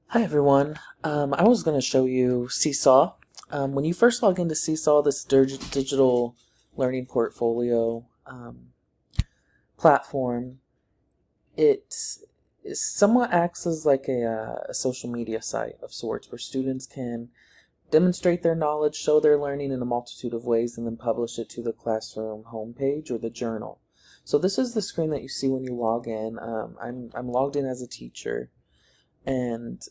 Hi everyone. I was going to show you Seesaw. When you first log into Seesaw, this digital learning portfolio platform, it somewhat acts as like a social media site of sorts where students can demonstrate their knowledge, show their learning in a multitude of ways, and then publish it to the classroom homepage or the journal. So this is the screen that you see when you log in. I'm logged in as a teacher, and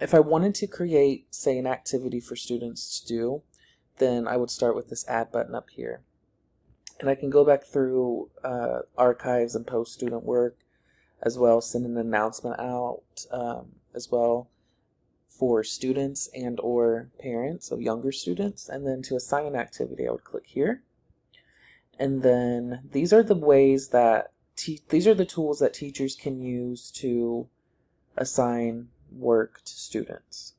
if I wanted to create, say, an activity for students to do, then I would start with this add button up here. And I can go back through archives and post student work, as well send an announcement out as well for students and or parents of younger students. And then to assign an activity, I would click here. And then these are the ways that, these are the tools that teachers can use to assign work to students.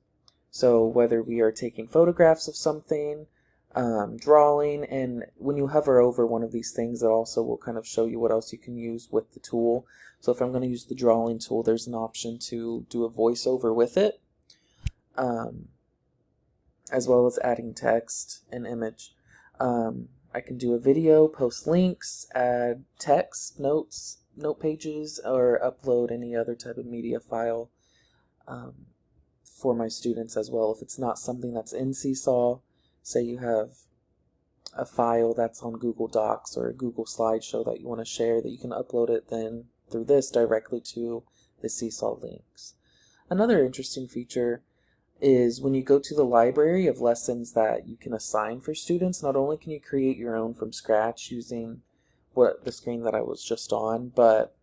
So whether we are taking photographs of something, drawing, and when you hover over one of these things, it also will kind of show you what else you can use with the tool. So if I'm going to use the drawing tool, there's an option to do a voiceover with it, as well as adding text and image. I can do a video, post links, add text, notes, note pages, or upload any other type of media file for my students as well. If it's not something that's in Seesaw, say you have a file that's on Google Docs or a Google slideshow that you want to share, that you can upload it then through this directly to the Seesaw links. Another interesting feature is when you go to the library of lessons that you can assign for students, not only can you create your own from scratch using the screen that I was just on, but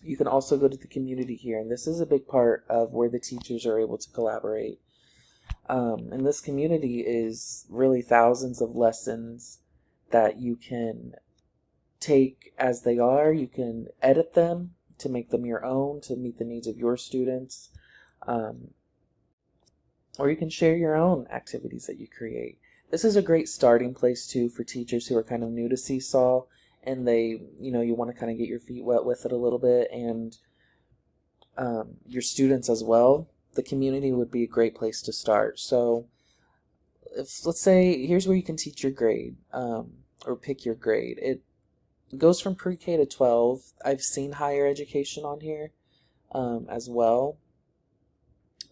you can also go to the community here, and this is a big part of where the teachers are able to collaborate. And this community is really thousands of lessons that you can take as they are. You can edit them to make them your own, to meet the needs of your students. Or you can share your own activities that you create. This is a great starting place too for teachers who are kind of new to Seesaw, and you want to kind of get your feet wet with it a little bit, and your students as well. The community would be a great place to start. So let's say, here's where you can teach your grade, or pick your grade. It goes from pre-K to 12. I've seen higher education on here as well.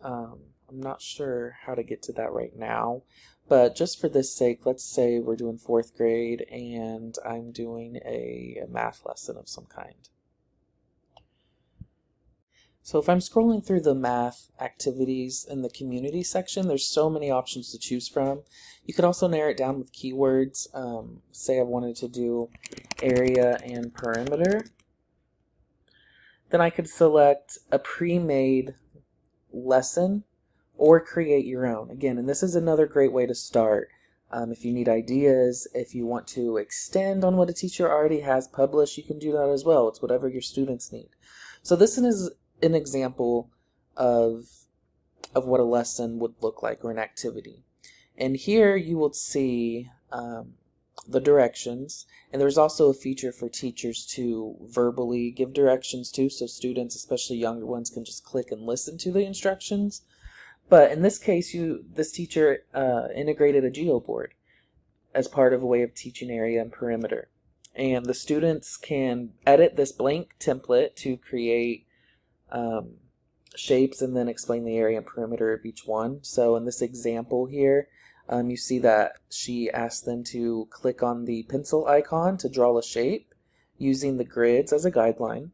I'm not sure how to get to that right now, but just for this sake, let's say we're doing 4th grade and I'm doing a math lesson of some kind. So if I'm scrolling through the math activities in the community section, there's so many options to choose from. You could also narrow it down with keywords. Say I wanted to do area and perimeter. Then I could select a pre-made lesson or create your own. Again, and this is another great way to start. If you need ideas, if you want to extend on what a teacher already has published, you can do that as well. It's whatever your students need. So this is an example of what a lesson would look like, or an activity. And here you will see the directions, and there's also a feature for teachers to verbally give directions to, so students, especially younger ones, can just click and listen to the instructions. But in this case, this teacher integrated a geoboard as part of a way of teaching area and perimeter. And the students can edit this blank template to create shapes and then explain the area and perimeter of each one. So in this example here, you see that she asked them to click on the pencil icon to draw a shape using the grids as a guideline.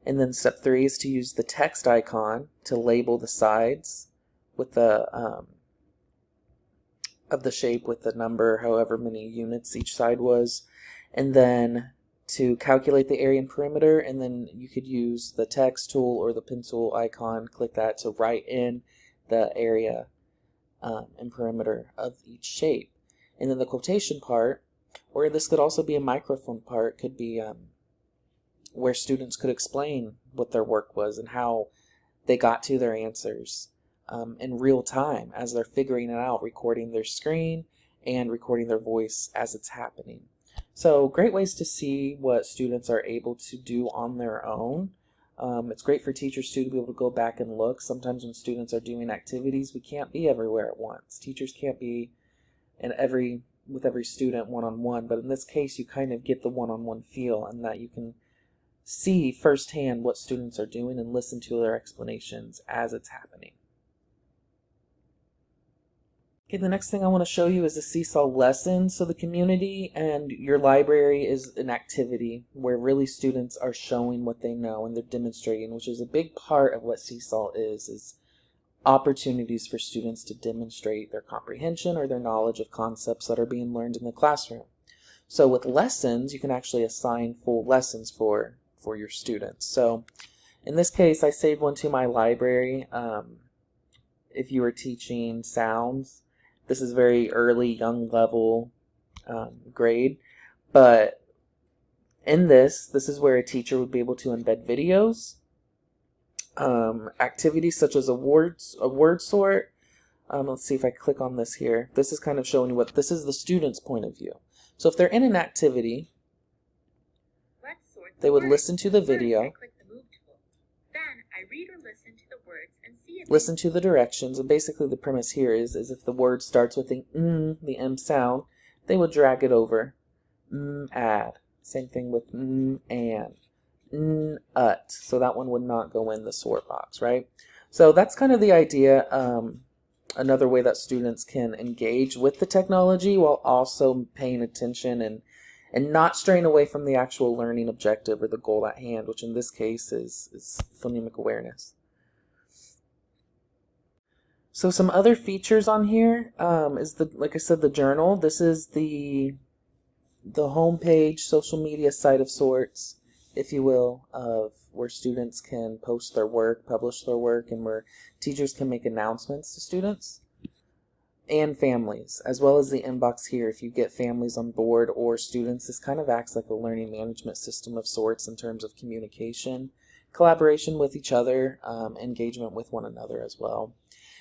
And then step 3 is to use the text icon to label the sides with the of the shape with the number, however many units each side was, and then to calculate the area and perimeter, and then you could use the text tool or the pencil icon, click that to write in the area and perimeter of each shape. And then the quotation part, or this could also be a microphone part, could be where students could explain what their work was and how they got to their answers in real time as they're figuring it out, recording their screen and recording their voice as it's happening. So great ways to see what students are able to do on their own It's great for teachers too to be able to go back and look. Sometimes when students are doing activities, we can't be everywhere at once. Teachers can't be with every student one-on-one, but in this case you kind of get the one-on-one feel, and that you can see firsthand what students are doing and listen to their explanations as it's happening. Okay, the next thing I want to show you is a Seesaw lesson. So the community and your library is an activity where really students are showing what they know and they're demonstrating, which is a big part of what Seesaw is opportunities for students to demonstrate their comprehension or their knowledge of concepts that are being learned in the classroom. So with lessons, you can actually assign full lessons for your students. So in this case, I saved one to my library. If you were teaching sounds, this is very early, young level grade, but in this is where a teacher would be able to embed videos, activities such as a word sort. Let's see if I click on this here. This is kind of showing you this is the student's point of view. So if they're in an activity, they would listen to the video, read or listen to the words and see if listen to the directions, and basically the premise here is if the word starts with the M sound, they would drag it over. Add. Same thing with and ut. So that one would not go in the sort box, right? So that's kind of the idea. Another way that students can engage with the technology while also paying attention and not straying away from the actual learning objective or the goal at hand, which in this case is phonemic awareness. So some other features on here is like I said, the journal. This is the homepage, social media site of sorts, if you will, of where students can post their work, publish their work, and where teachers can make announcements to students and families, as well as the inbox here. If you get families on board or students, this kind of acts like a learning management system of sorts in terms of communication, collaboration with each other, engagement with one another as well.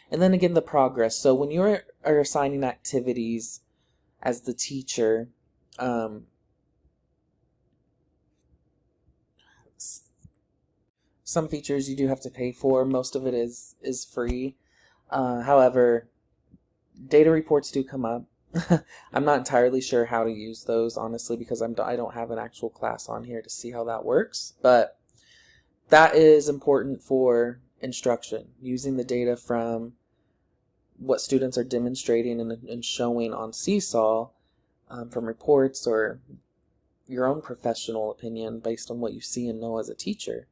And then again, the progress. So when you are assigning activities as the teacher, some features you do have to pay for. Most of it is free. However, data reports do come up. I'm not entirely sure how to use those, honestly, because I don't have an actual class on here to see how that works. But that is important for instruction, using the data from what students are demonstrating and showing on Seesaw, from reports or your own professional opinion based on what you see and know as a teacher.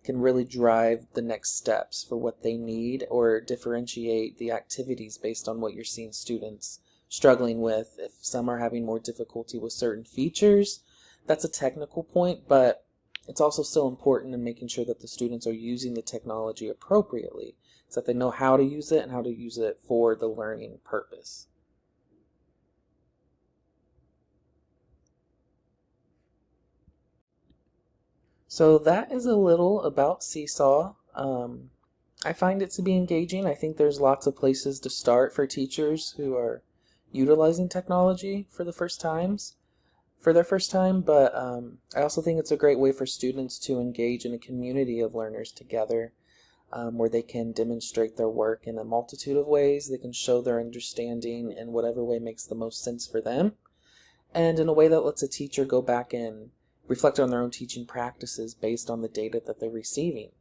Can really drive the next steps for what they need or differentiate the activities based on what you're seeing students struggling with. If some are having more difficulty with certain features, that's a technical point, but it's also still important in making sure that the students are using the technology appropriately so that they know how to use it and how to use it for the learning purpose. So that is a little about Seesaw. I find it to be engaging. I think there's lots of places to start for teachers who are utilizing technology for their first time, but I also think it's a great way for students to engage in a community of learners together, where they can demonstrate their work in a multitude of ways. They can show their understanding in whatever way makes the most sense for them, and in a way that lets a teacher go back and reflect on their own teaching practices based on the data that they're receiving.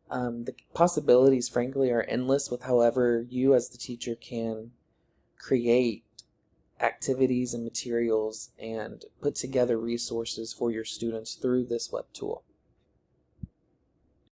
The possibilities, frankly, are endless with however you as the teacher can create activities and materials and put together resources for your students through this web tool.